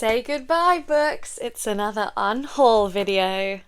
Say goodbye, books! It's another unhaul video.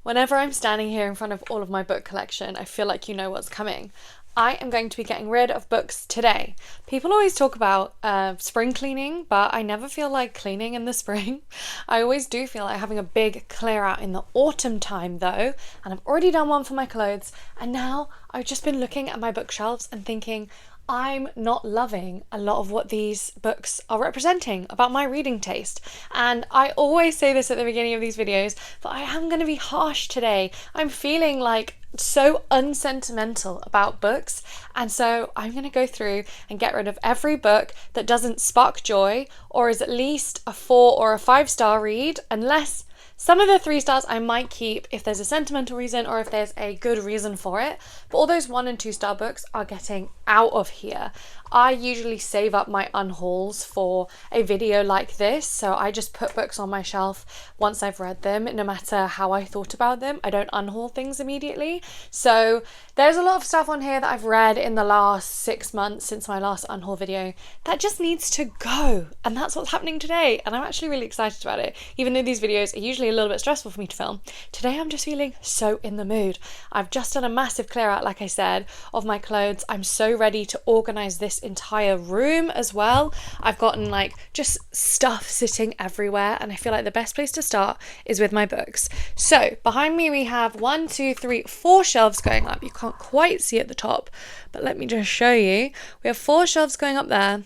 Whenever I'm standing here in front of all of my book collection, I feel like you know what's coming. I am going to be getting rid of books today. People always talk about spring cleaning, but I never feel like cleaning in the spring. I always do feel like having a big clear out in the autumn time though, and I've already done one for my clothes, and now I've just been looking at my bookshelves and thinking, I'm not loving a lot of what these books are representing about my reading taste. And I always say this at the beginning of these videos, but I am going to be harsh today. I'm feeling like so unsentimental about books, and so I'm going to go through and get rid of every book that doesn't spark joy or is at least a 4 or a 5-star read, unless some of the 3 stars I might keep if there's a sentimental reason or if there's a good reason for it. But all those 1 and 2 star books are getting out of here. I usually save up my unhauls for a video like this, so I just put books on my shelf once I've read them, no matter how I thought about them. I don't unhaul things immediately. So there's a lot of stuff on here that I've read in the last 6 months since my last unhaul video that just needs to go, and that's what's happening today, and I'm actually really excited about it. Even though these videos are usually a little bit stressful for me to film, today I'm just feeling so in the mood. I've just done a massive clear out, like I said, of my clothes. I'm so ready to organize this entire room as well. I've gotten like just stuff sitting everywhere, and I feel like the best place to start is with my books. So behind me we have 1, 2, 3, 4 shelves going up. You can't quite see at the top, but let me just show you. We have 4 shelves going up there.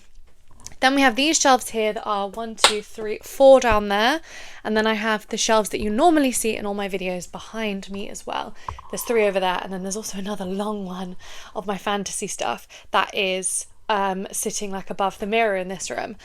Then we have these shelves here that are 1, 2, 3, 4 down there. And then I have the shelves that you normally see in all my videos behind me as well. There's 3 over there. And then there's also another long one of my fantasy stuff that is sitting like above the mirror in this room.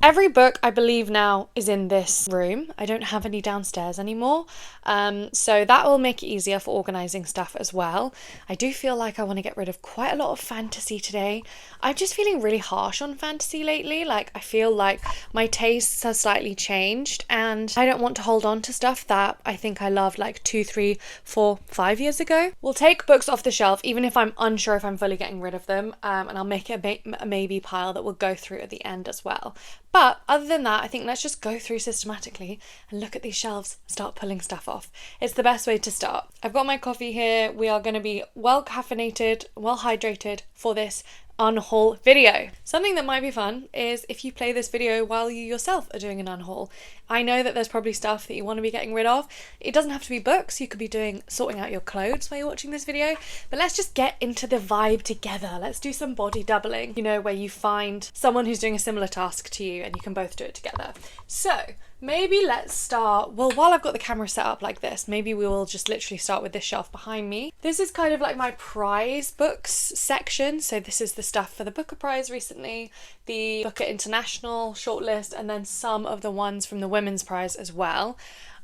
Every book I believe now is in this room. I don't have any downstairs anymore, so that will make it easier for organizing stuff as well. I do feel like I want to get rid of quite a lot of fantasy today. I'm just feeling really harsh on fantasy lately. Like, I feel like my tastes have slightly changed, and I don't want to hold on to stuff that I think I loved like 2, 3, 4, 5 years ago. We'll take books off the shelf even if I'm unsure if I'm fully getting rid of them, and I'll make a maybe pile that we'll go through at the end as well. But other than that, I think let's just go through systematically and look at these shelves and start pulling stuff off. It's the best way to start. I've got my coffee here. We are going to be well caffeinated, well hydrated for this unhaul video. Something that might be fun is if you play this video while you yourself are doing an unhaul. I know that there's probably stuff that you want to be getting rid of. It doesn't have to be books. You could be sorting out your clothes while you're watching this video, but let's just get into the vibe together. Let's do some body doubling, you know, where you find someone who's doing a similar task to you and you can both do it together. So maybe let's start, well, while I've got the camera set up like this, maybe we will just literally start with this shelf behind me. This is kind of like my prize books section. So this is the stuff for the Booker Prize recently, the Booker International shortlist, and then some of the ones from the Women's Prize as well.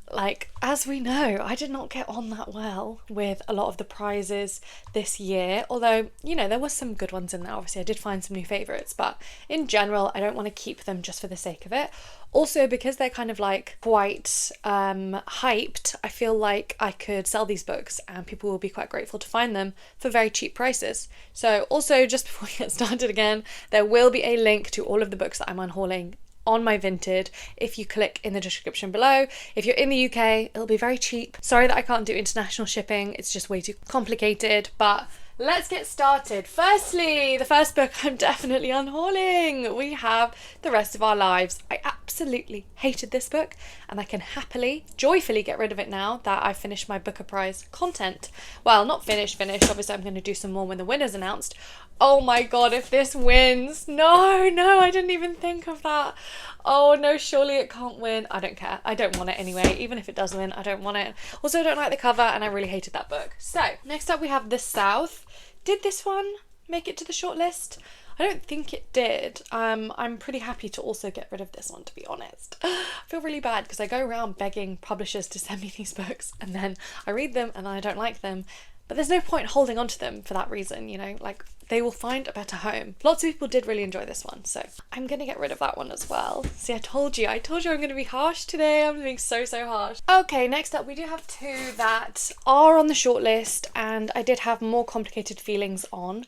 Like, as we know, I did not get on that well with a lot of the prizes this year, although, you know, there was some good ones in there. Obviously, I did find some new favourites, but in general, I don't want to keep them just for the sake of it. Also, because they're kind of like quite hyped, I feel like I could sell these books and people will be quite grateful to find them for very cheap prices. So also, just before we get started again, there will be a link to all of the books that I'm unhauling on my Vinted if you click in the description below. If you're in the UK, it'll be very cheap. Sorry that I can't do international shipping, it's just way too complicated, but let's get started. Firstly, the first book I'm definitely unhauling. We have The Rest of Our Lives. I absolutely hated this book, and I can happily, joyfully get rid of it now that I've finished my Booker Prize content. Well, not finished. Obviously, I'm going to do some more when the winner's announced. Oh my god, if this wins. No, I didn't even think of that. Oh no, surely it can't win. I don't care. I don't want it anyway. Even if it does win, I don't want it. Also, I don't like the cover, and I really hated that book. So, next up we have The South. Did this one make it to the shortlist? I don't think it did. I'm pretty happy to also get rid of this one, to be honest. I feel really bad because I go around begging publishers to send me these books, and then I read them and I don't like them. But there's no point holding on to them for that reason, you know, like they will find a better home. Lots of people did really enjoy this one, so I'm gonna get rid of that one as well. See, I told you I'm gonna be harsh today. I'm being so harsh. Okay, next up we do have 2 that are on the shortlist and I did have more complicated feelings on.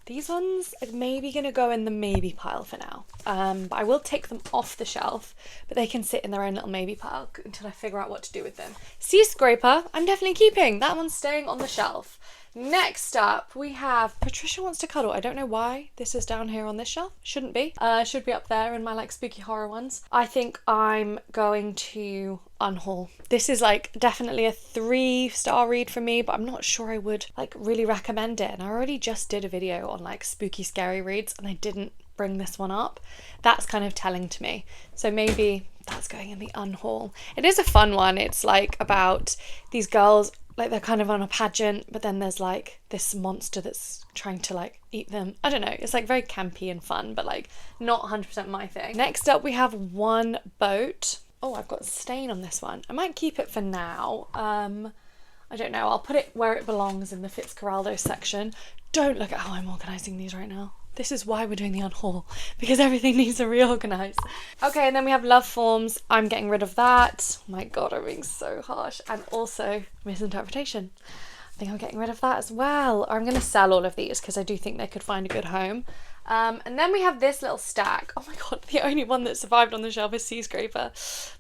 These ones are maybe going to go in the maybe pile for now. But I will take them off the shelf, but they can sit in their own little maybe pile until I figure out what to do with them. Sea Scraper, I'm definitely keeping. That one's staying on the shelf. Next up, we have Patricia Wants to Cuddle. I don't know why this is down here on this shelf. Shouldn't be. Should be up there in my like spooky horror ones. I think I'm going to unhaul. This is like definitely a 3-star read for me, but I'm not sure I would like really recommend it. And I already just did a video on like spooky scary reads and I didn't bring this one up. That's kind of telling to me. So maybe that's going in the unhaul. It is a fun one. It's like about these girls, like they're kind of on a pageant, but then there's like this monster that's trying to like eat them. I don't know. It's like very campy and fun, but like not 100% my thing. Next up we have One Boat. Oh, I've got a stain on this one. I might keep it for now. I don't know. I'll put it where it belongs in the Fitzcarraldo section. Don't look at how I'm organising these right now. This is why we're doing the unhaul, because everything needs to reorganise. Okay, and then we have Love Forms. I'm getting rid of that. My God, I'm being so harsh. And also Misinterpretation. I think I'm getting rid of that as well. I'm going to sell all of these because I do think they could find a good home. And then we have this little stack. Oh my God, the only one that survived on the shelf is Sea Scraper.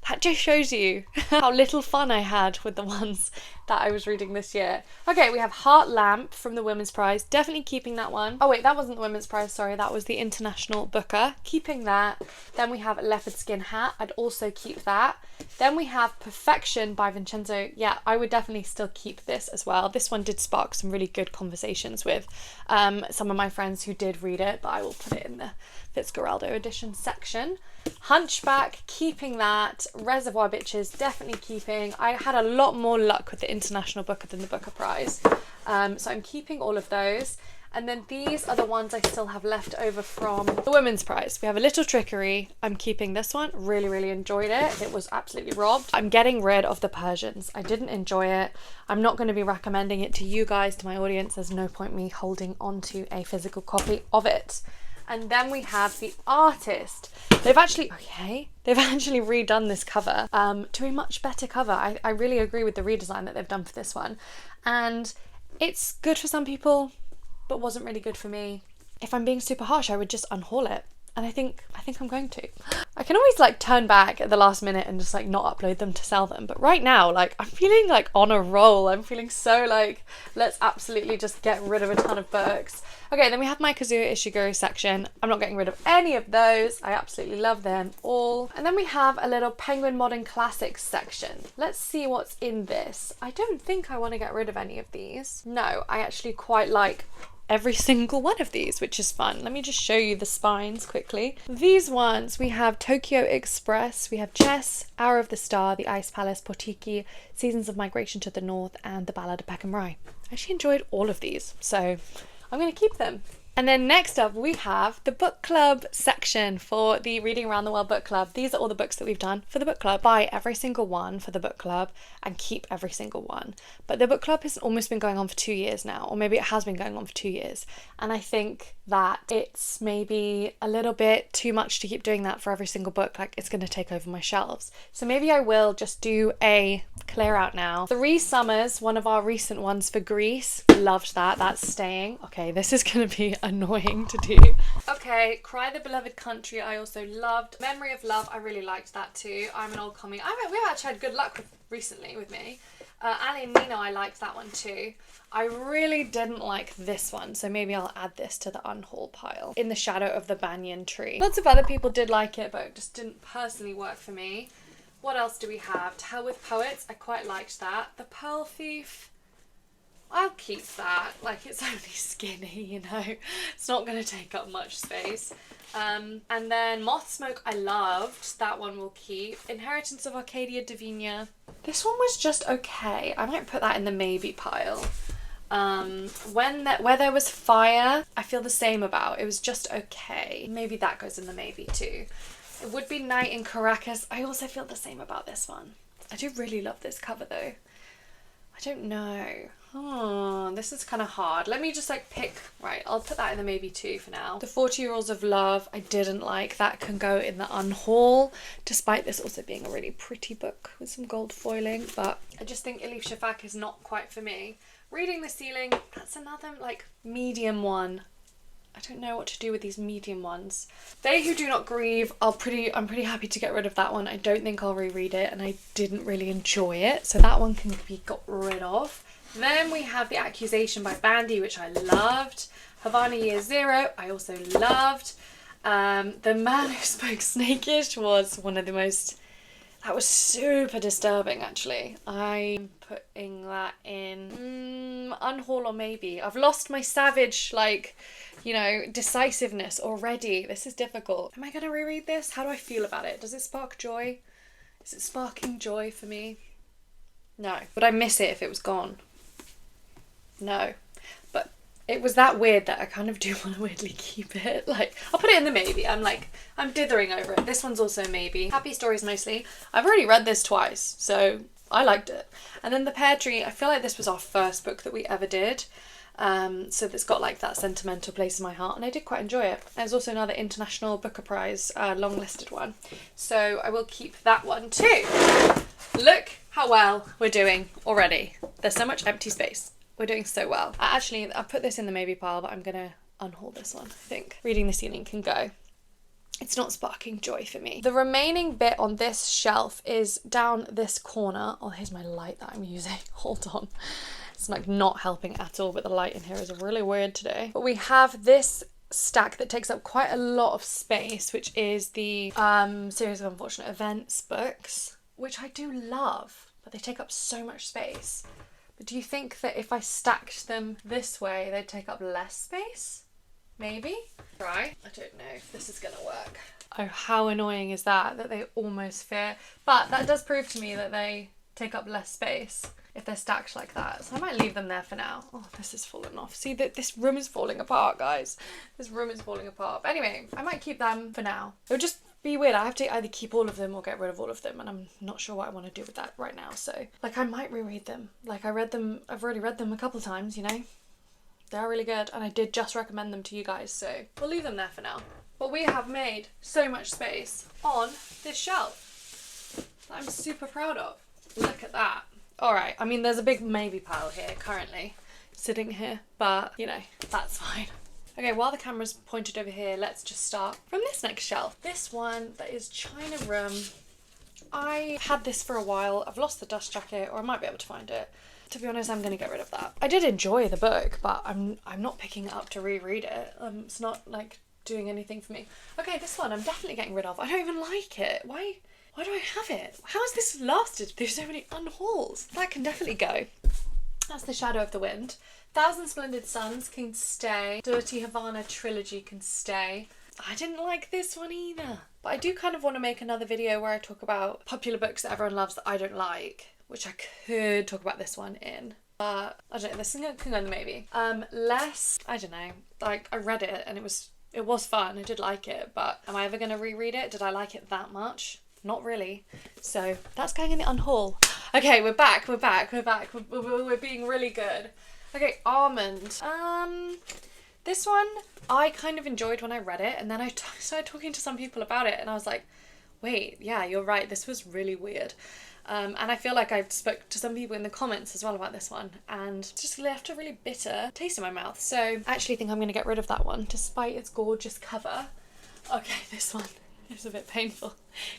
That just shows you how little fun I had with the ones that I was reading this year. Okay, we have Heart Lamp from the Women's Prize. Definitely keeping that one. Oh wait, that wasn't the Women's Prize, sorry. That was the International Booker. Keeping that. Then we have Leopard Skin Hat. I'd also keep that. Then we have Perfection by Vincenzo. Yeah, I would definitely still keep this as well. This one did spark some really good conversations with some of my friends who did read it, but I will put it in the Fitzcarraldo edition section. Hunchback, keeping that. Reservoir Bitches, definitely keeping. I had a lot more luck with the International Booker than the Booker Prize. So I'm keeping all of those. And then these are the ones I still have left over from the Women's Prize. We have A Little Trickery. I'm keeping this one. Really, really enjoyed it. It was absolutely robbed. I'm getting rid of the Persians. I didn't enjoy it. I'm not going to be recommending it to you guys, to my audience. There's no point me holding onto a physical copy of it. And then we have The Artist. They've actually redone this cover to a much better cover. I really agree with the redesign that they've done for this one. And it's good for some people, but wasn't really good for me. If I'm being super harsh, I would just unhaul it. And I think I'm going to. I can always like turn back at the last minute and just like not upload them to sell them. But right now, like I'm feeling like on a roll. I'm feeling so like, let's absolutely just get rid of a ton of books. Okay, then we have my Kazuo Ishiguro section. I'm not getting rid of any of those. I absolutely love them all. And then we have a little Penguin Modern Classics section. Let's see what's in this. I don't think I want to get rid of any of these. No, I actually quite like every single one of these, which is fun. Let me just show you the spines quickly. These ones, we have Tokyo Express, we have Chess, Hour of the Star, The Ice Palace, Potiki, Seasons of Migration to the North, and The Ballad of Peckham Rye. I actually enjoyed all of these, so I'm going to keep them. And then next up we have the book club section for the Reading Around the World book club. These are all the books that we've done for the book club. Buy every single one for the book club and keep every single one. But the book club has almost been going on for 2 years now, or maybe it has been going on for 2 years. And I think that it's maybe a little bit too much to keep doing that for every single book. Like it's going to take over my shelves. So maybe I will just do a clear out now. 3 Summers, one of our recent ones for Greece. Loved that. That's staying. Okay, this is going to be annoying to do. Okay, Cry the Beloved Country I also loved. Memory of Love, I really liked that too. I'm an Old Comic. We've actually had good luck recently with me. Ali and Nino, I liked that one too. I really didn't like this one, so maybe I'll add this to the unhaul pile. In the Shadow of the Banyan Tree. Lots of other people did like it, but it just didn't personally work for me. What else do we have? To Hell with Poets, I quite liked that. The Pearl Thief, I'll keep that. Like, it's only skinny, you know. It's not going to take up much space. And then Moth Smoke, I loved. That one we'll keep. Inheritance of Arcadia Divina. This one was just okay. I might put that in the maybe pile. Where There Was Fire, I feel the same about. It was just okay. Maybe that goes in the maybe too. It Would Be Night in Caracas. I also feel the same about this one. I do really love this cover though. I don't know. Oh, this is kind of hard. Let me just like pick. Right, I'll put that in the maybe two for now. The 40 Rules of Love, I didn't like. That can go in the unhaul, despite this also being a really pretty book with some gold foiling. But I just think Elif Shafak is not quite for me. Reading the Ceiling, that's another like medium one. I don't know what to do with these medium ones. They Who Do Not Grieve, I'm pretty happy to get rid of that one. I don't think I'll reread it, and I didn't really enjoy it, so that one can be got rid of. Then we have The Accusation by Bandy, which I loved. Havana Year Zero, I also loved. The Man Who Spoke Snakish was one of the most... That was super disturbing, actually. I'm putting that in unhaul or maybe. I've lost my savage, like, you know, decisiveness already. This is difficult. Am I going to reread this? How do I feel about it? Does it spark joy? Is it sparking joy for me? No. Would I miss it if it was gone? No. But it was that weird that I kind of do want to weirdly keep it. Like, I'll put it in the maybe. I'm dithering over it. This one's also maybe. Happy Stories mostly. I've already read this twice, so I liked it. And then The Pear Tree, I feel like this was our first book that we ever did. So it's got like that sentimental place in my heart, and I did quite enjoy it. There's also another International Booker Prize long listed one, so I will keep that one too. Look how well we're doing already. There's so much empty space. We're doing so well. Actually, I put this in the maybe pile, but I'm gonna unhaul this one, I think. Reading the Ceiling can go. It's not sparking joy for me. The remaining bit on this shelf is down this corner. Oh, here's my light that I'm using. Hold on. It's like not helping at all, but the light in here is really weird today. But we have this stack that takes up quite a lot of space, which is the Series of Unfortunate Events books, which I do love, but they take up so much space. But do you think that if I stacked them this way, they'd take up less space? Maybe? Right. I don't know if this is gonna work. Oh, how annoying is that they almost fit. But that does prove to me that they take up less space if they're stacked like that. So I might leave them there for now. Oh, this is falling off. See, this room is falling apart, guys. This room is falling apart. But anyway, I might keep them for now. It would just be weird. I have to either keep all of them or get rid of all of them, and I'm not sure what I want to do with that right now. So, like, I might reread them. Like, I've already read them a couple times, you know? They're really good, and I did just recommend them to you guys, so we'll leave them there for now. But we have made so much space on this shelf that I'm super proud of. Look at that. All right, I mean, there's a big maybe pile here currently sitting here, but, you know, that's fine. Okay, while the camera's pointed over here, let's just start from this next shelf. This one, that is China Room. I had this for a while. I've lost the dust jacket, or I might be able to find it. To be honest, I'm going to get rid of that. I did enjoy the book, but I'm not picking it up to reread it. It's not, like, doing anything for me. Okay, this one I'm definitely getting rid of. I don't even like it. Why do I have it? How has this lasted through so many unhauls? That can definitely go. That's The Shadow of the Wind. Thousand Splendid Suns can stay. Dirty Havana Trilogy can stay. I didn't like this one either. But I do kind of want to make another video where I talk about popular books that everyone loves that I don't like, which I could talk about this one in. But I don't know, this can go in the maybe. Less, I don't know, like, I read it and it was fun, I did like it, but am I ever going to reread it? Did I like it that much? Not really. So that's going in the unhaul. Okay, we're back. We're being really good. Okay, Almond. This one I kind of enjoyed when I read it, and then I started talking to some people about it, and I was like, wait, yeah, you're right, this was really weird. And I feel like I spoke to some people in the comments as well about this one, and just left a really bitter taste in my mouth. So I actually think I'm going to get rid of that one, despite its gorgeous cover. Okay, this one is a bit painful.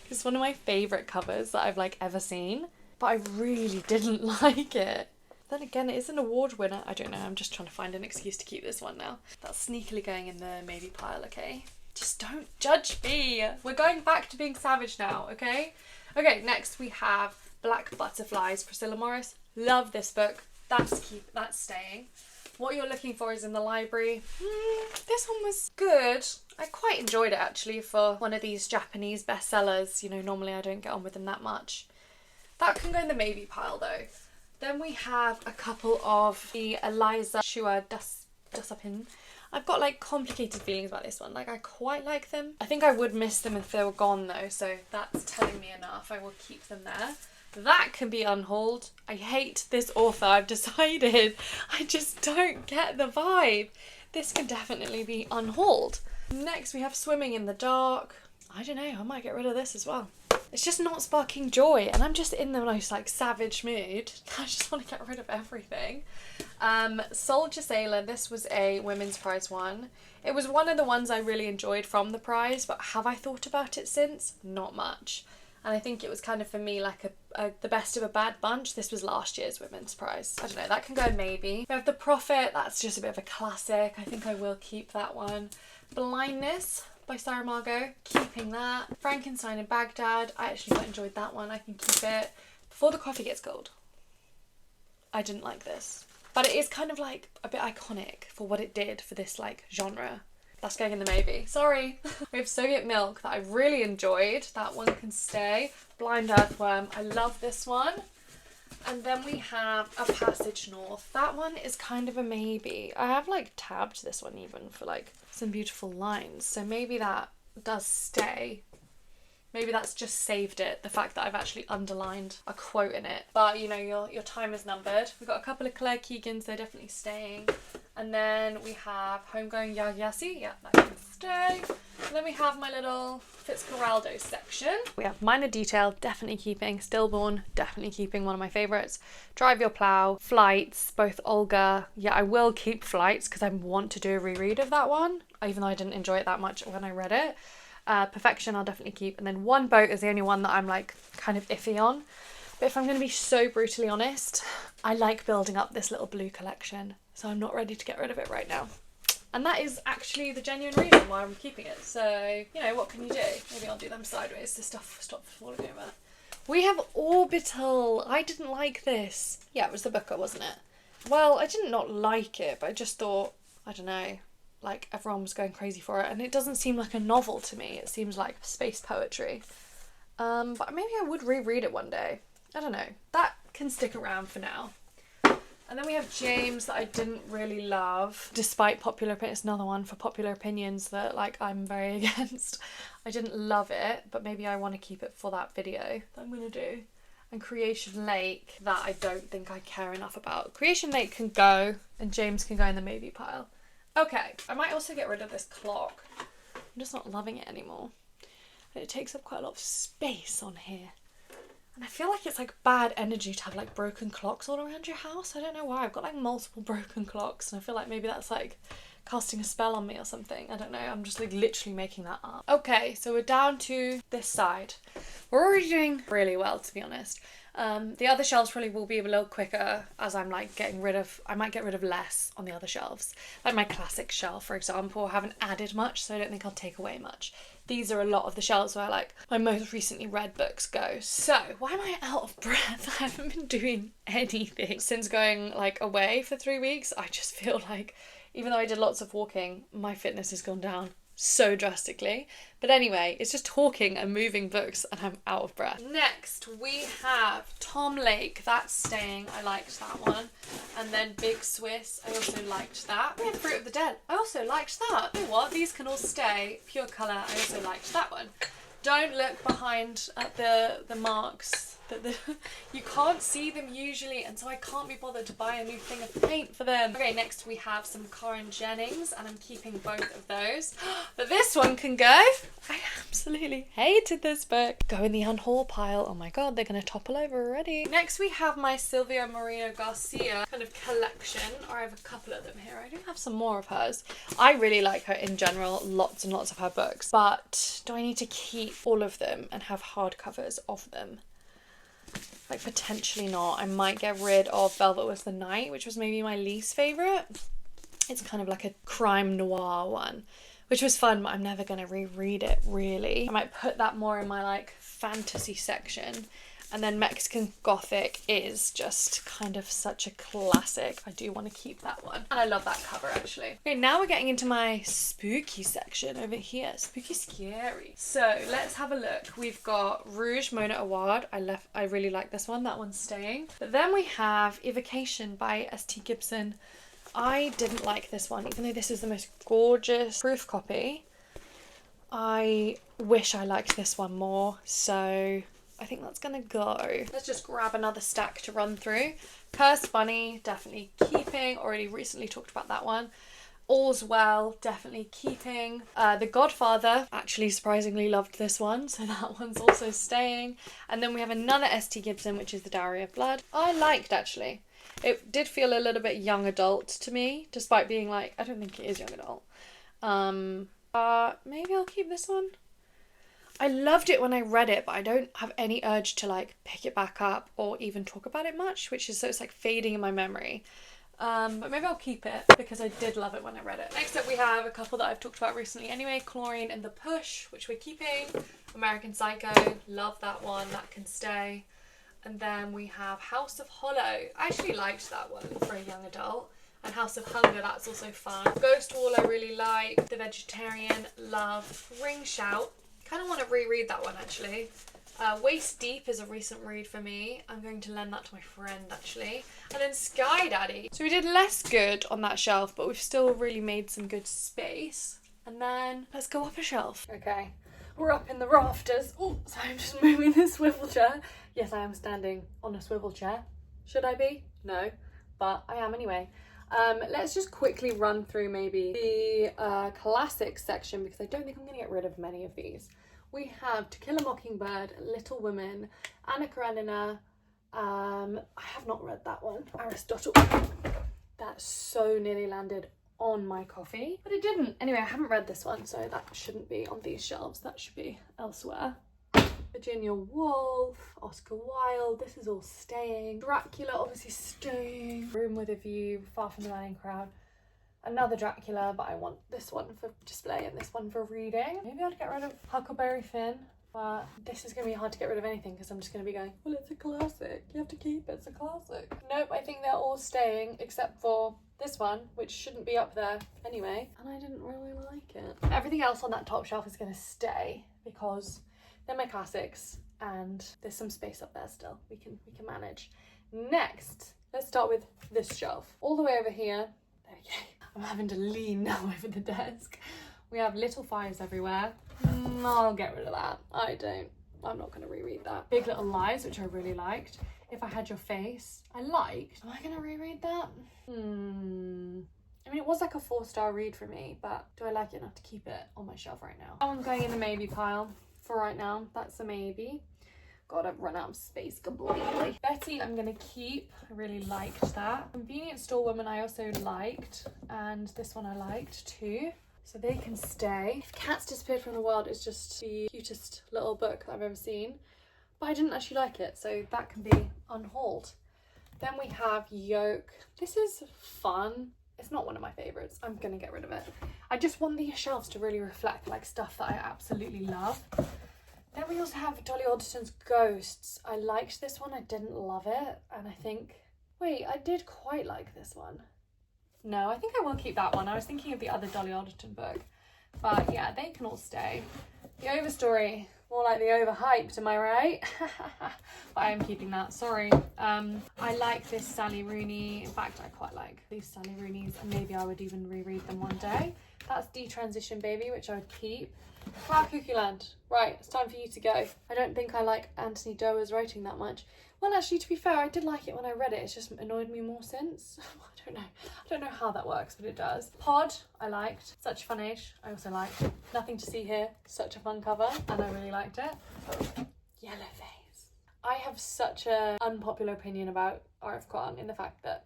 It's one of my favourite covers that I've like ever seen, but I really didn't like it. Then again, it is an award winner. I don't know, I'm just trying to find an excuse to keep this one now. That's sneakily going in the maybe pile, okay? Just don't judge me. We're going back to being savage now, okay? Okay, next we have Black Butterflies, Priscilla Morris. Love this book. That's staying. What You're Looking For is in the library. This one was good. I quite enjoyed it actually for one of these Japanese bestsellers. You know, normally I don't get on with them that much. That can go in the maybe pile though. Then we have a couple of the Eliza Shua Dusapin. I've got like complicated feelings about this one. Like, I quite like them. I think I would miss them if they were gone though, so that's telling me enough. I will keep them there. That can be unhauled. I hate this author, I've decided. I just don't get the vibe. This can definitely be unhauled. Next we have Swimming in the Dark. I don't know, I might get rid of this as well. It's just not sparking joy, and I'm just in the most like savage mood. I just want to get rid of everything. Soldier Sailor, this was a women's prize one. It was one of the ones I really enjoyed from the prize, but have I thought about it since? Not much. And I think it was kind of, for me, like the best of a bad bunch. This was last year's women's prize. I don't know, that can go maybe. We have The Prophet, that's just a bit of a classic. I think I will keep that one. Blindness by Saramago, keeping that. Frankenstein in Baghdad, I actually quite enjoyed that one, I can keep it. Before the Coffee Gets Cold, I didn't like this. But it is kind of like a bit iconic for what it did for this like genre. That's going in the maybe. Sorry. We have Soviet Milk that I really enjoyed. That one can stay. Blind Earthworm. I love this one. And then we have A Passage North. That one is kind of a maybe. I have like tabbed this one even for like some beautiful lines. So maybe that does stay. Maybe that's just saved it, the fact that I've actually underlined a quote in it. But, you know, your time is numbered. We've got a couple of Claire Keegans, they're definitely staying. And then we have Homegoing Yagyasi, yeah, that can stay. And then we have my little Fitzcarraldo section. We have Minor Detail, definitely keeping. Stillborn, definitely keeping, one of my favourites. Drive Your Plough, Flights, both Olga. Yeah, I will keep Flights because I want to do a reread of that one, even though I didn't enjoy it that much when I read it. Perfection I'll definitely keep, and then One Boat is the only one that I'm like kind of iffy on. But if I'm going to be so brutally honest, I like building up this little blue collection, so I'm not ready to get rid of it right now. And that is actually the genuine reason why I'm keeping it. So, you know, what can you do? Maybe I'll do them sideways so stuff stops falling over. We have Orbital. I didn't like this. Yeah, it was the Booker, wasn't it? Well, I didn't not like it, but I just thought, I don't know, like everyone was going crazy for it, and it doesn't seem like a novel to me. It seems like space poetry. But maybe I would reread it one day. I don't know. That can stick around for now. And then we have James that I didn't really love, despite popular opinion. It's another one for popular opinions that like I'm very against. I didn't love it, but maybe I want to keep it for that video that I'm gonna do. And Creation Lake, that I don't think I care enough about. Creation Lake can go, and James can go in the maybe pile. Okay, I might also get rid of this clock. I'm just not loving it anymore. And it takes up quite a lot of space on here. And I feel like it's like bad energy to have like broken clocks all around your house. I don't know why. I've got like multiple broken clocks, and I feel like maybe that's like casting a spell on me or something. I don't know. I'm just like literally making that up. Okay, so we're down to this side. We're already doing really well, to be honest. The other shelves probably will be a little quicker as I'm like I might get rid of less on the other shelves. Like my classic shelf, for example, I haven't added much, so I don't think I'll take away much. These are a lot of the shelves where like my most recently read books go. So why am I out of breath? I haven't been doing anything since going like away for 3 weeks. I just feel like, even though I did lots of walking, my fitness has gone down so drastically. But anyway, it's just talking and moving books and I'm out of breath. Next we have Tom Lake, that's staying. I liked that one. And then Big Swiss, I also liked that. We have Fruit of the Dead, I also liked that. You know what, these can all stay. Pure Colour, I also liked that one. Don't look behind at the marks. You can't see them usually, and so I can't be bothered to buy a new thing of paint for them. Okay, next we have some Karen Jennings, and I'm keeping both of those. But this one can go. I absolutely hated this book. Go in the unhaul pile. Oh my god, they're going to topple over already. Next we have my Silvia Maria Garcia kind of collection, or I have a couple of them here. I do have some more of hers. I really like her in general, lots and lots of her books. But do I need to keep all of them and have hardcovers of them? Like potentially not. I might get rid of Velvet Was the Night, which was maybe my least favourite. It's kind of like a crime noir one, which was fun, but I'm never going to reread it really. I might put that more in my like fantasy section. And then Mexican Gothic is just kind of such a classic. I do want to keep that one. And I love that cover actually. Okay, now we're getting into my spooky section over here. Spooky scary. So let's have a look. We've got Rouge Mona Award. I really like this one. That one's staying. But then we have Evocation by S.T. Gibson. I didn't like this one, even though this is the most gorgeous proof copy. I wish I liked this one more, so I think that's gonna go. Let's just grab another stack to run through. Cursed Bunny, definitely keeping. Already recently talked about that one. All's Well, definitely keeping. The Godfather, actually surprisingly loved this one, so that one's also staying. And then we have another S.T. Gibson, which is The Diary of Blood. I liked, actually. It did feel a little bit young adult to me, despite being like, I don't think it is young adult. Maybe I'll keep this one. I loved it when I read it, but I don't have any urge to like pick it back up or even talk about it much, which is so it's like fading in my memory. But maybe I'll keep it because I did love it when I read it. Next up we have a couple that I've talked about recently anyway, Chlorine and the Push, which we're keeping. American Psycho, love that one, that can stay. And then we have House of Hollow. I actually liked that one for a young adult. And House of Hunger, that's also fun. Ghost Wall I really like. The Vegetarian, love. Ring Shout. Kind of want to reread that one actually. Waist Deep is a recent read for me. I'm going to lend that to my friend actually. And then Sky Daddy. So we did less good on that shelf, but we've still really made some good space. And then let's go up a shelf. Okay, we're up in the rafters. Oh, so I'm just moving this swivel chair. Yes, I am standing on a swivel chair. Should I be? No, but I am anyway. Let's just quickly run through maybe the classics section because I don't think I'm going to get rid of many of these. We have To Kill a Mockingbird, Little Women, Anna Karenina. I have not read that one. Aristotle. That so nearly landed on my coffee, but it didn't. Anyway, I haven't read this one, so that shouldn't be on these shelves. That should be elsewhere. Virginia Woolf, Oscar Wilde, this is all staying. Dracula, obviously staying. Room with a View, Far from the Madding Crowd. Another Dracula, but I want this one for display and this one for reading. Maybe I'd get rid of Huckleberry Finn, but this is going to be hard to get rid of anything because I'm just going to be going, well, it's a classic. You have to keep it, it's a classic. Nope, I think they're all staying except for this one, which shouldn't be up there anyway. And I didn't really like it. Everything else on that top shelf is going to stay because they're my classics and there's some space up there still. We can manage. Next, let's start with this shelf. All the way over here. There we go. I'm having to lean now over the desk. We have Little Fires Everywhere. I'll get rid of that. I'm not going to reread that. Big Little Lies, which I really liked. If I Had Your Face, I liked. Am I going to reread that? I mean, it was like a 4-star read for me, but do I like it enough to keep it on my shelf right now? That one's going in the maybe pile for right now. That's a maybe. God, I've run out of space completely. Betty, I'm gonna keep. I really liked that. Convenience Store Woman, I also liked. And this one I liked too. So they can stay. If Cats Disappeared from the World is just the cutest little book that I've ever seen. But I didn't actually like it, so that can be unhauled. Then we have Yoke. This is fun. It's not one of my favourites. I'm gonna get rid of it. I just want these shelves to really reflect like stuff that I absolutely love. Then we also have Dolly Alderton's Ghosts. I liked this one, I didn't love it. And I think, wait, I did quite like this one. No, I think I will keep that one. I was thinking of the other Dolly Alderton book. But yeah, they can all stay. The Overstory, more like the Overhyped, am I right? But I am keeping that, sorry. I like this Sally Rooney. In fact, I quite like these Sally Rooneys and maybe I would even reread them one day. That's Detransition Baby, which I would keep. Cloud Cuckoo Land. Right, it's time for you to go. I don't think I like Anthony Doerr's writing that much. Well, actually, to be fair, I did like it when I read it. It's just annoyed me more since. I don't know how that works, but it does. Pod, I liked. Such a Fun Age, I also liked. Nothing to See Here, such a fun cover, and I really liked it. Yellowface. I have such an unpopular opinion about R.F. Kuang in the fact that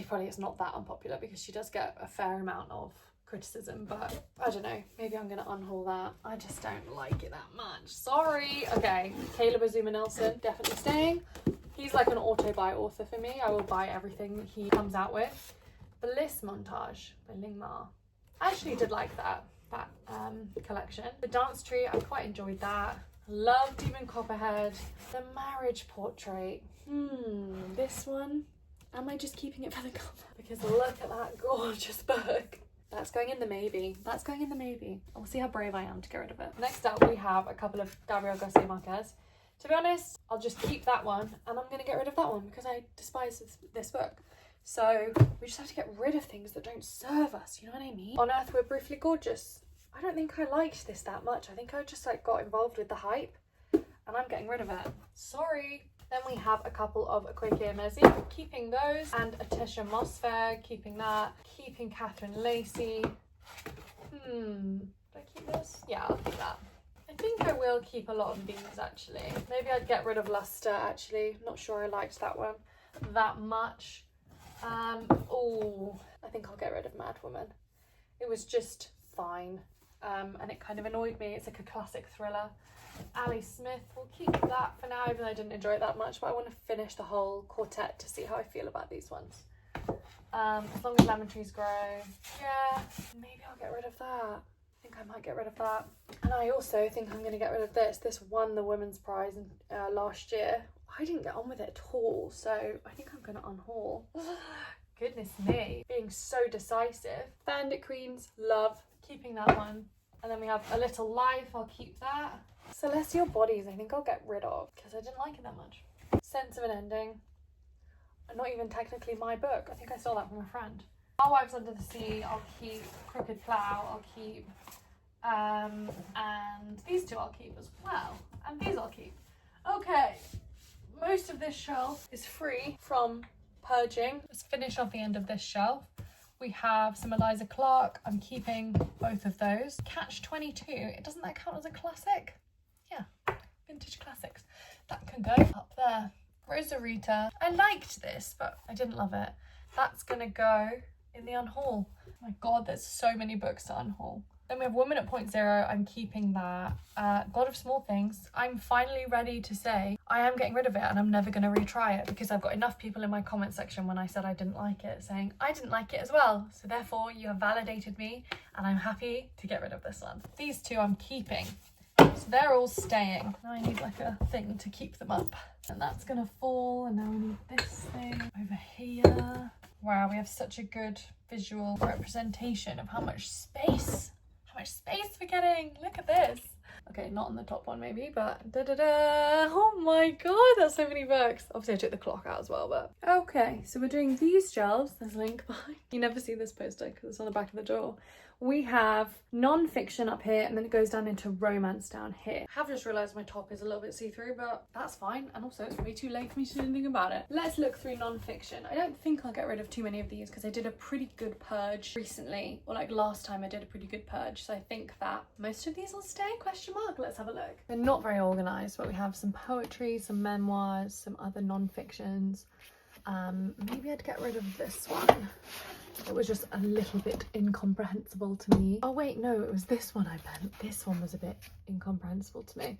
probably it's not that unpopular because she does get a fair amount of criticism, but I don't know, maybe I'm gonna unhaul that. I just don't like it that much, sorry. Okay, Caleb Azuma Nelson, definitely staying. He's like an auto-buy author for me. I will buy everything he comes out with. Bliss Montage by Ling Ma. I actually did like that collection. The Dance Tree, I quite enjoyed that. Love Demon Copperhead. The Marriage Portrait. This one, am I just keeping it for the cover? Because look at that gorgeous book. That's going in the maybe. That's going in the maybe. I'll see how brave I am to get rid of it. Next up, we have a couple of Gabriel Garcia Marquez. To be honest, I'll just keep that one and I'm going to get rid of that one because I despise this book. So we just have to get rid of things that don't serve us, you know what I mean? On Earth, We're Briefly Gorgeous. I don't think I liked this that much. I think I just like got involved with the hype and I'm getting rid of it. Sorry. Then we have a couple of Quaker Mezzi, keeping those, and a Tisha Mosfair, keeping that, keeping Catherine Lacey. Do I keep this? Yeah, I'll keep that. I think I will keep a lot of these actually. Maybe I'd get rid of Luster actually. Not sure I liked that one that much. Oh, I think I'll get rid of Mad Woman. It was just fine. And it kind of annoyed me. It's like a classic thriller. Ali Smith, we'll keep that for now, even though I didn't enjoy it that much, but I want to finish the whole quartet to see how I feel about these ones. As long as Lemon Trees Grow, yeah, maybe I'll get rid of that. I think I might get rid of that. And I also think I'm going to get rid of this. This won the Women's Prize last year. I didn't get on with it at all, so I think I'm going to unhaul. Goodness me, being so decisive. Bandit Queens, love, keeping that one. And then we have A Little Life, I'll keep that. Celestial Bodies, I think I'll get rid of because I didn't like it that much. Sense of an Ending, not even technically my book. I think I stole that from a friend. Our Wives Under the Sea, I'll keep. Crooked Plough, I'll keep. And these two I'll keep as well. And these I'll keep. Okay, most of this shelf is free from purging. Let's finish off the end of this shelf. We have some Eliza Clark. I'm keeping both of those. Catch-22, doesn't that count as a classic? Yeah, vintage classics. That can go up there. Rosarita, I liked this, but I didn't love it. That's gonna go in the unhaul. Oh my God, there's so many books to unhaul. Then we have Woman at Point Zero, I'm keeping that. God of Small Things, I'm finally ready to say I am getting rid of it and I'm never going to retry it because I've got enough people in my comment section when I said I didn't like it saying I didn't like it as well. So therefore you have validated me and I'm happy to get rid of this one. These two I'm keeping. So they're all staying. Now I need like a thing to keep them up. And that's going to fall, and now we need this thing over here. Wow, we have such a good visual representation of how much space we're getting. Look at this. Okay, not on the top one maybe, but da-da-da. Oh my God, that's so many books. Obviously I took the clock out as well, but. Okay, so we're doing these shelves. There's a link behind. You never see this poster because it's on the back of the door. We have non-fiction up here, and then it goes down into romance down here. I have just realised my top is a little bit see-through, but that's fine. And also it's way too late for me to do anything about it. Let's look through non-fiction. I don't think I'll get rid of too many of these because I did a pretty good purge recently, or like last time I did a pretty good purge. So I think that most of these will stay, question mark. Let's have a look. They're not very organised, but we have some poetry, some memoirs, some other non-fictions. Maybe I'd get rid of this one. It was just a little bit incomprehensible to me. Oh wait, no, it was this one I meant. This one was a bit incomprehensible to me.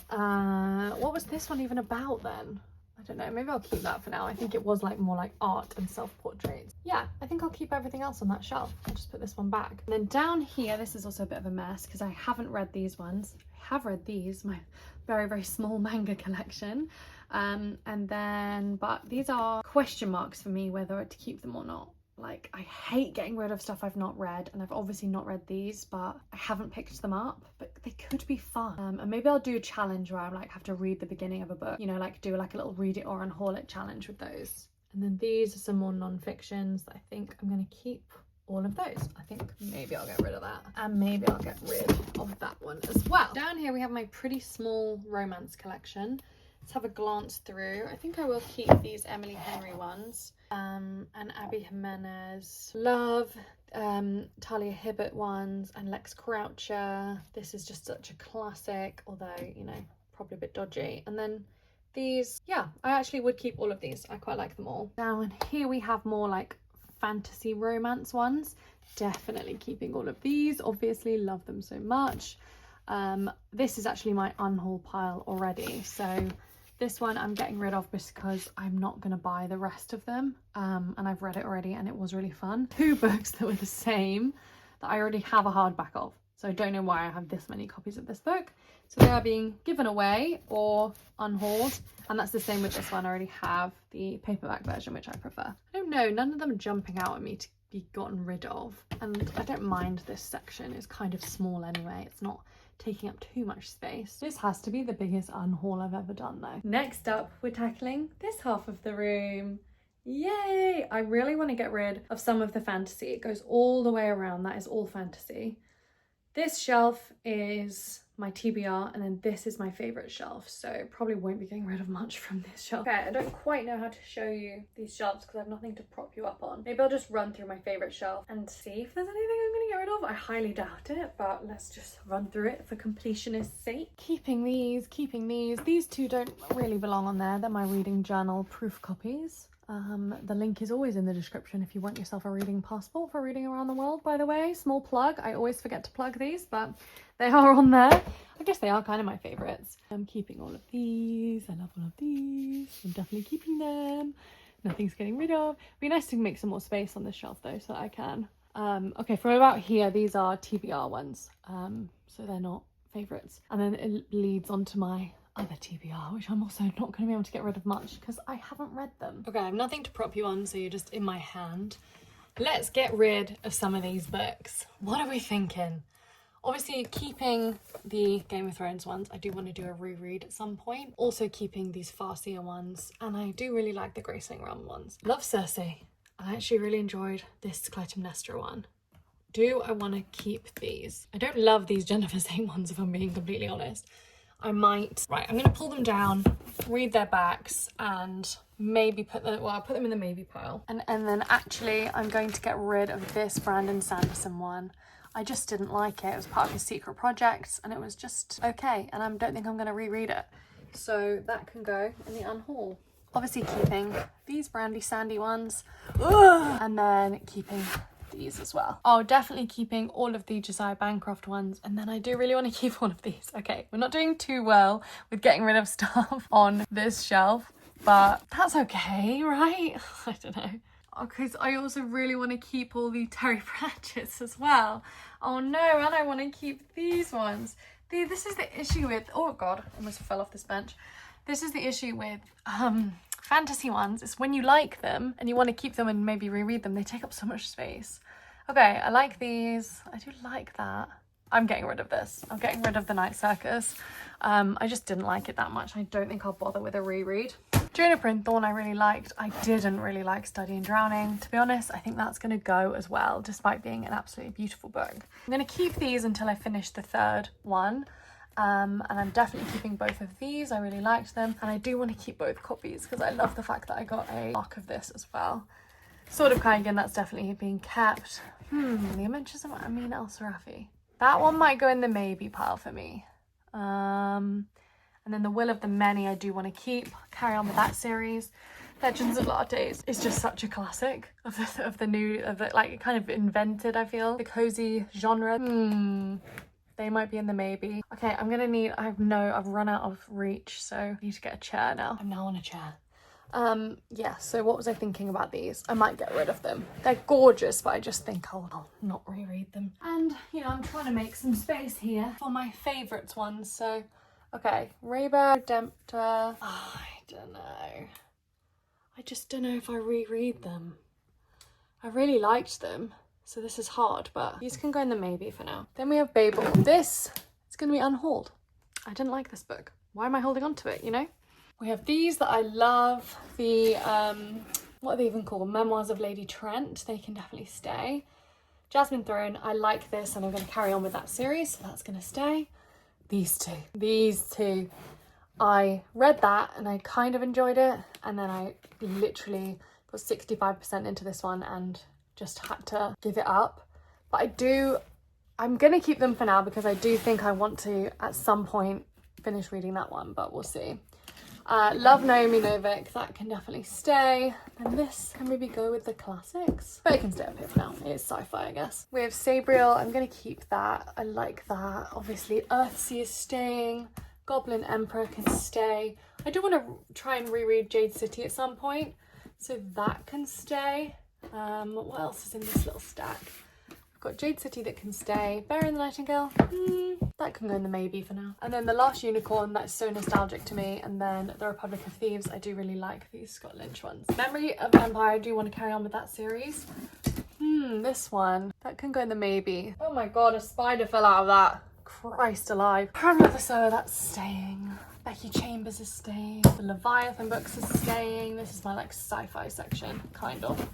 What was this one even about then? I don't know, maybe I'll keep that for now. I think it was like more like art and self-portraits. Yeah, I think I'll keep everything else on that shelf. I'll just put this one back. And then down here, this is also a bit of a mess because I haven't read these ones. I have read these, my very, very small manga collection. But these are question marks for me whether to keep them or not. Like, I hate getting rid of stuff I've not read, and I've obviously not read these, but I haven't picked them up, but they could be fun. And maybe I'll do a challenge where I like have to read the beginning of a book, you know, like do like a little read it or unhaul it challenge with those. And then these are some more non-fictions that I think I'm going to keep all of those. I think maybe I'll get rid of that, and maybe I'll get rid of that one as well. Down here we have my pretty small romance collection. Let's have a glance through. I think I will keep these Emily Henry ones, and Abby Jimenez, Love, Talia Hibbert ones, and Lex Croucher. This is just such a classic, although, you know, probably a bit dodgy. And then these, yeah, I actually would keep all of these. I quite like them all. Down here we have more like fantasy romance ones. Definitely keeping all of these. Obviously love them so much. This is actually my unhaul pile already, so this one I'm getting rid of because I'm not going to buy the rest of them, and I've read it already and it was really fun. 2 books that were the same that I already have a hardback of, so I don't know why I have this many copies of this book. So they are being given away or unhauled, and that's the same with this one. I already have the paperback version, which I prefer. I don't know, none of them are jumping out at me to be gotten rid of, and I don't mind this section. It's kind of small anyway, it's not taking up too much space. This has to be the biggest unhaul I've ever done though. Next up, we're tackling this half of the room. Yay! I really want to get rid of some of the fantasy. It goes all the way around. That is all fantasy. This shelf is my TBR, and then this is my favorite shelf, so probably won't be getting rid of much from this shelf. Okay, I don't quite know how to show you these shelves because I have nothing to prop you up on. Maybe I'll just run through my favorite shelf and see if there's anything I'm gonna get rid of. I highly doubt it, but let's just run through it for completionist's sake. Keeping these. These two don't really belong on there. They're my reading journal proof copies. The link is always in the description if you want yourself a reading passport for reading around the world, by the way. Small plug. I always forget to plug these, but they are on there. I guess they are kind of my favorites. I'm keeping all of these. I love all of these. I'm definitely keeping them. Nothing's getting rid of. It'd be nice to make some more space on this shelf though, so that I can. Okay, from about here, these are TBR ones. So they're not favorites. And then it leads onto my other TBR, which I'm also not going to be able to get rid of much because I haven't read them. Okay, I have nothing to prop you on, so you're just in my hand. Let's get rid of some of these books. What are we thinking? Obviously, keeping the Game of Thrones ones. I do want to do a reread at some point. Also keeping these Farseer ones, and I do really like the Graceling Realm ones. Love Cersei. I actually really enjoyed this Clytemnestra one. Do I want to keep these? I don't love these Jennifer Zane ones, if I'm being completely honest. I might. Right, I'm going to pull them down, read their backs, and maybe put them, well, I'll put them in the maybe pile. And then actually I'm going to get rid of this Brandon Sanderson one. I just didn't like it. It was part of his secret projects and it was just okay. And I don't think I'm going to reread it. So that can go in the unhaul. Obviously keeping these Brandy Sandy ones. Ugh! And then keeping these as well. Oh, definitely keeping all of the Josiah Bancroft ones, and then I do really want to keep all of these. Okay, we're not doing too well with getting rid of stuff on this shelf, but that's okay, right? I don't know. Okay, so I also really want to keep all the Terry Pratchett's as well. Oh no, and I want to keep these ones. This is the issue with, oh god, I almost fell off this bench. This is the issue with fantasy ones. It's when you like them and you want to keep them and maybe reread them, they take up so much space. Okay, I like these. I do like that. I'm getting rid of this. I'm getting rid of the Night Circus. I just didn't like it that much. I don't think I'll bother with a reread. Juniper and Thorn I really liked. I didn't really like Study and Drowning. To be honest, I think that's going to go as well, despite being an absolutely beautiful book. I'm going to keep these until I finish the third one. And I'm definitely keeping both of these. I really liked them, and I do want to keep both copies because I love the fact that I got a arc of this as well. Sword of Kaigan, that's definitely being kept. The Adventures of Amin El-Sarafi. That one might go in the maybe pile for me. And then The Will of the Many I do want to keep. Carry on with that series. Legends of Lattes is just such a classic of the new, like, kind of invented, I feel, the cozy genre. They might be in the maybe. Okay, I'm gonna need, I've run out of reach, so I need to get a chair now. I'm now on a chair. Yeah, so what was I thinking about these? I might get rid of them. They're gorgeous, but I just think I'll not reread them. And, you know, I'm trying to make some space here for my favourites ones, so... Okay, Raybear Redemptor. I don't know. I just don't know if I reread them. I really liked them. So this is hard, but these can go in the maybe for now. Then we have Fable. This is going to be unhauled. I didn't like this book. Why am I holding on to it, you know? We have these that I love. The, what are they even called? Memoirs of Lady Trent. They can definitely stay. Jasmine Throne. I like this and I'm going to carry on with that series. So that's going to stay. These two. I read that and I kind of enjoyed it. And then I literally put 65% into this one and just had to give it up. But I'm gonna keep them for now because I do think I want to at some point finish reading that one, but we'll see. Love Naomi Novik, that can definitely stay. And this can maybe go with the classics, but it can stay up here for now. It's sci-fi, I guess. We have Sabriel, I'm gonna keep that. I like that. Obviously Earthsea is staying. Goblin Emperor can stay. I do want to try and reread Jade City at some point, so that can stay. What else is in this little stack? I've got Jade City that can stay. Bear and the Nightingale, that can go in the maybe for now. And then The Last Unicorn, that's so nostalgic to me. And then The Republic of Thieves, I do really like these Scott Lynch ones. Memory of Empire, I do want to carry on with that series. This one, that can go in the maybe. Oh my god, a spider fell out of that. Christ alive. Crown of the Sower, that's staying. Becky Chambers is staying. The Leviathan books are staying. This is my like sci-fi section, kind of.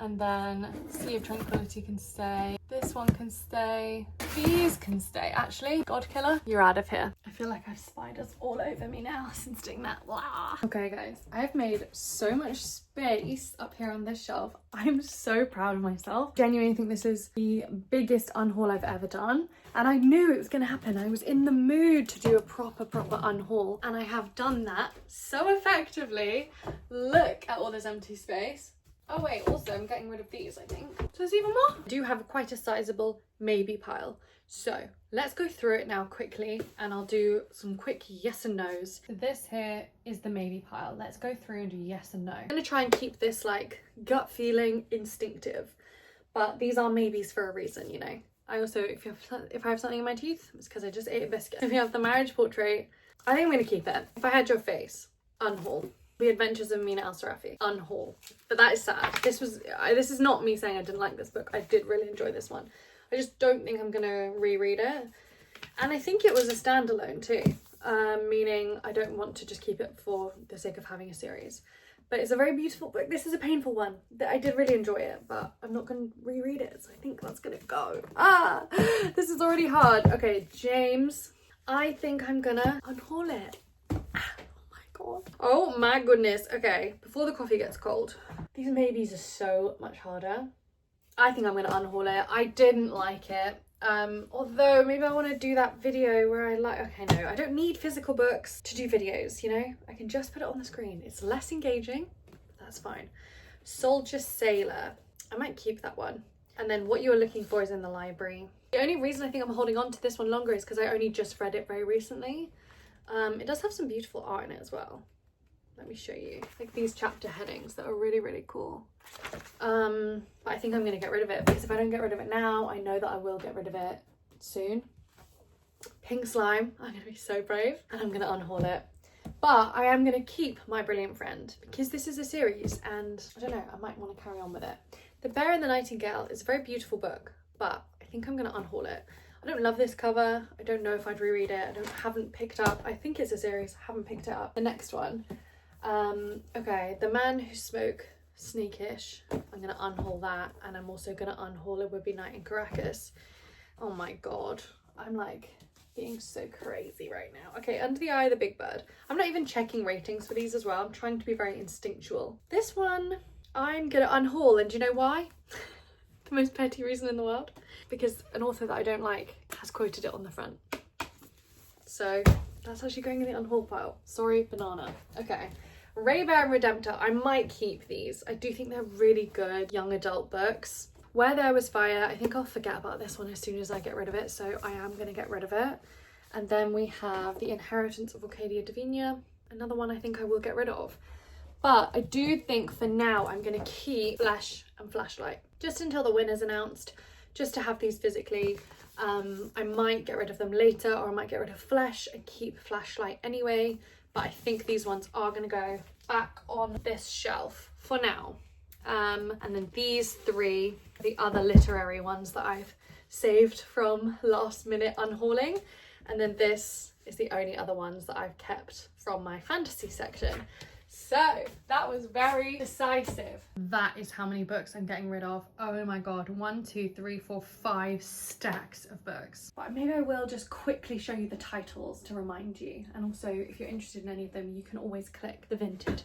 And then Sea of Tranquility can stay. This one can stay. These can stay. Actually, God Killer, you're out of here. I feel like I have spiders all over me now since doing that. Blah. Okay guys, I have made so much space up here on this shelf. I'm so proud of myself. Genuinely think this is the biggest unhaul I've ever done. And I knew it was gonna happen. I was in the mood to do a proper unhaul. And I have done that so effectively. Look at all this empty space. Oh wait, also I'm getting rid of these, I think. So there's even more. I do have quite a sizable maybe pile. So let's go through it now quickly and I'll do some quick yes and no's. This here is the maybe pile. Let's go through and do yes and no. I'm gonna try and keep this like gut feeling instinctive, but these are maybes for a reason, you know. I also, if I have something in my teeth, it's because I just ate a biscuit. If you have the marriage portrait, I think I'm gonna keep it. If I had your face, unhaul. The Adventures of Mina Al-Sarafi, unhaul. But that is sad. This is not me saying I didn't like this book. I did really enjoy this one. I just don't think I'm gonna reread it. And I think it was a standalone too, meaning I don't want to just keep it for the sake of having a series. But it's a very beautiful book. This is a painful one. I did really enjoy it, but I'm not gonna reread it, so I think that's gonna go. Ah, this is already hard. Okay, James, I think I'm gonna unhaul it. Oh my goodness. Okay, before the coffee gets cold. These maybes are so much harder. I think I'm gonna unhaul it. I didn't like it. Although maybe I want to do that video where okay, no, I don't need physical books to do videos, you know? I can just put it on the screen. It's less engaging, but that's fine. Soldier Sailor. I might keep that one. And then What You Are Looking For is in the library. The only reason I think I'm holding on to this one longer is because I only just read it very recently. It does have some beautiful art in it as well. Let me show you. Like these chapter headings that are really, really cool. But I think I'm going to get rid of it because if I don't get rid of it now, I know that I will get rid of it soon. Pink Slime. I'm going to be so brave and I'm going to unhaul it. But I am going to keep My Brilliant Friend because this is a series and I don't know, I might want to carry on with it. The Bear and the Nightingale is a very beautiful book, but I think I'm going to unhaul it. I don't love this cover. I don't know if I'd reread it. Haven't picked up. I think it's a series. I haven't picked it up. The next one. Okay, The Man Who Spoke Sneakish. I'm gonna unhaul that, and I'm also gonna unhaul It Would Be Night in Caracas. Oh my god, I'm like being so crazy right now. Okay, Under the Eye of the Big Bird. I'm not even checking ratings for these as well. I'm trying to be very instinctual. This one I'm gonna unhaul, and do you know why? The most petty reason in the world. Because an author that I don't like has quoted it on the front. So that's actually going in the unhaul pile. Sorry, banana. Okay. Ray Bear and Redemptor. I might keep these. I do think they're really good young adult books. Where There Was Fire. I think I'll forget about this one as soon as I get rid of it. So I am going to get rid of it. And then we have The Inheritance of Arcadia Divina. Another one I think I will get rid of. But I do think for now I'm going to keep Flesh and Flashlight. Just until the winner's announced. Just to have these physically. I might get rid of them later, or I might get rid of Flesh and keep Flashlight anyway, but I think these ones are going to go back on this shelf for now. And then these three, the other literary ones that I've saved from last minute unhauling, and then this is the only other ones that I've kept from my fantasy section. So that was very decisive. That is how many books I'm getting rid of. Oh my god, 1, 2, 3, 4, 5 stacks of books. But maybe I will just quickly show you the titles to remind you. And also, if you're interested in any of them, you can always click the Vinted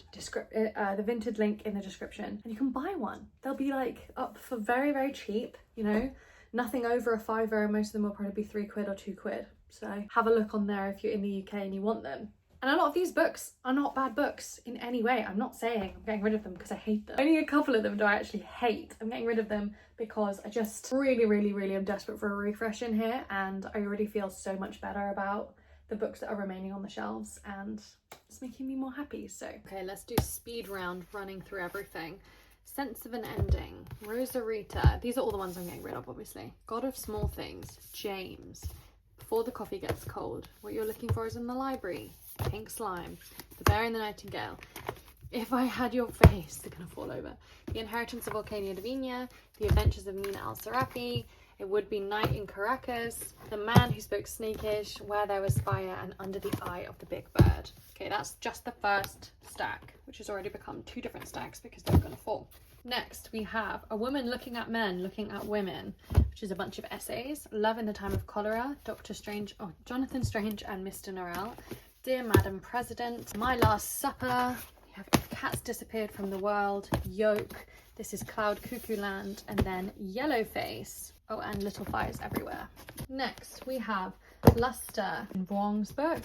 link in the description and you can buy one. They'll be like up for very, very cheap, you know, nothing over a £5. Most of them will probably be £3 or £2. So have a look on there if you're in the UK and you want them. And a lot of these books are not bad books in any way. I'm not saying I'm getting rid of them because I hate them. Only a couple of them do I actually hate. I'm getting rid of them because I just really am desperate for a refresh in here, and I already feel so much better about the books that are remaining on the shelves, and it's making me more happy. So okay, let's do speed round running through everything. Sense of an Ending, Rosarita. These are all the ones I'm getting rid of, obviously. God of Small Things, James, Before the Coffee Gets Cold, What You're Looking For is in the Library, Pink Slime, The Bear and the Nightingale, If I Had Your Face, they're gonna fall over, The Inheritance of Arcadia Divina, The Adventures of Mina Al-Sarafi, It Would Be Night in Caracas, The Man Who Spoke Sneakish, Where There Was Fire, and Under the Eye of the Big Bird. Okay, that's just the first stack, which has already become 2 different stacks because they're gonna fall. Next, we have A Woman Looking at Men, Looking at Women, which is a bunch of essays. Love in the Time of Cholera, Dr. Strange, Jonathan Strange and Mr. Norrell. Dear Madam President, My Last Supper. We have Cats Disappeared from the World, Yoke. This is Cloud Cuckoo Land, and then Yellowface. Oh, and Little Fires Everywhere. Next, we have Luster in Vuong's book.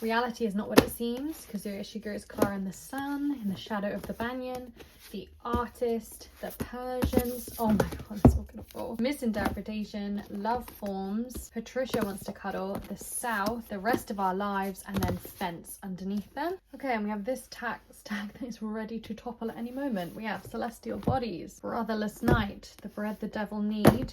Reality is Not What It Seems, Kazuya Shigeru's Clara in the Sun, In the Shadow of the Banyan, The Artist, The Persians, oh my god, I'm so beautiful. Misinterpretation, Love Forms, Patricia Wants to Cuddle, The South, The Rest of Our Lives, and then Fence underneath them. Okay, and we have this stack that is ready to topple at any moment. We have Celestial Bodies, Brotherless Night, The Bread the Devil Need.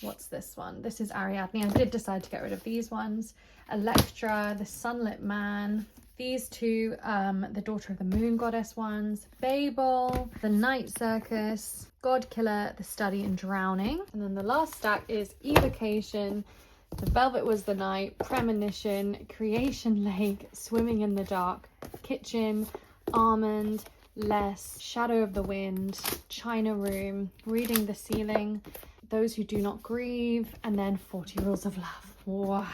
What's this one? This is Ariadne. I did decide to get rid of these ones. Electra, The Sunlit Man. These two, the Daughter of the Moon Goddess ones. Fable, The Night Circus, God Killer, The Study in Drowning. And then the last stack is Evocation, The Velvet Was the Night, Premonition, Creation Lake, Swimming in the Dark, Kitchen, Almond, Less, Shadow of the Wind, China Room, Reading the Ceiling, Those Who Do Not Grieve, and then 40 Rules of Love. Wow.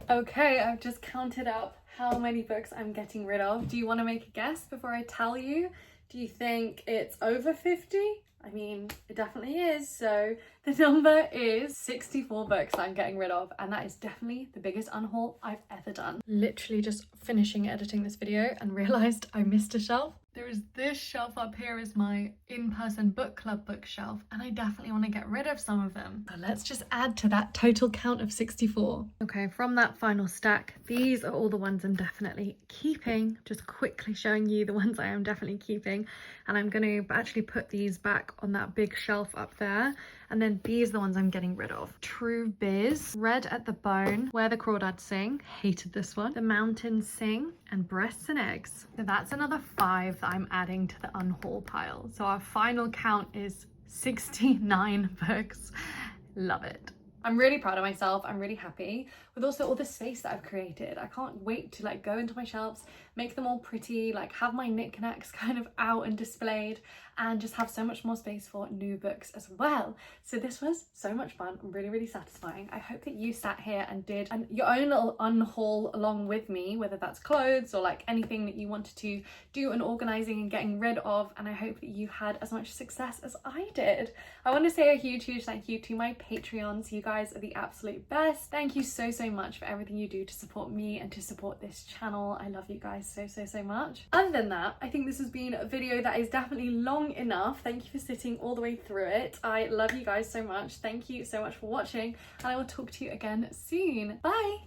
Okay, I've just counted up how many books I'm getting rid of. Do you want to make a guess before I tell you? Do you think it's over 50? I mean, it definitely is. So the number is 64 books I'm getting rid of, and that is definitely the biggest unhaul I've ever done. Literally just finishing editing this video and realized I missed a shelf. There is this shelf up here is my in-person book club bookshelf, and I definitely want to get rid of some of them. So let's just add to that total count of 64. Okay, from that final stack, these are all the ones I'm definitely keeping. Just quickly showing you the ones I am definitely keeping. And I'm going to actually put these back on that big shelf up there. And then these are the ones I'm getting rid of. True Biz, Red at the Bone, Where the Crawdads Sing, hated this one, The Mountains Sing, and Breasts and Eggs. So that's another 5 that I'm adding to the unhaul pile. So our final count is 69 books. Love it. I'm really proud of myself. I'm really happy with also all the space that I've created. I can't wait to like go into my shelves, make them all pretty, like have my knickknacks kind of out and displayed, and just have so much more space for new books as well. So this was so much fun, really, really satisfying. I hope that you sat here and did your own little unhaul along with me, whether that's clothes or like anything that you wanted to do and organizing and getting rid of. And I hope that you had as much success as I did. I want to say a huge, huge thank you to my Patreons. You guys are the absolute best. Thank you so, so much for everything you do to support me and to support this channel. I love you guys so, so, so much. Other than that, I think this has been a video that is definitely long enough. Thank you for sitting all the way through it. I love you guys so much. Thank you so much for watching, and I will talk to you again soon. Bye.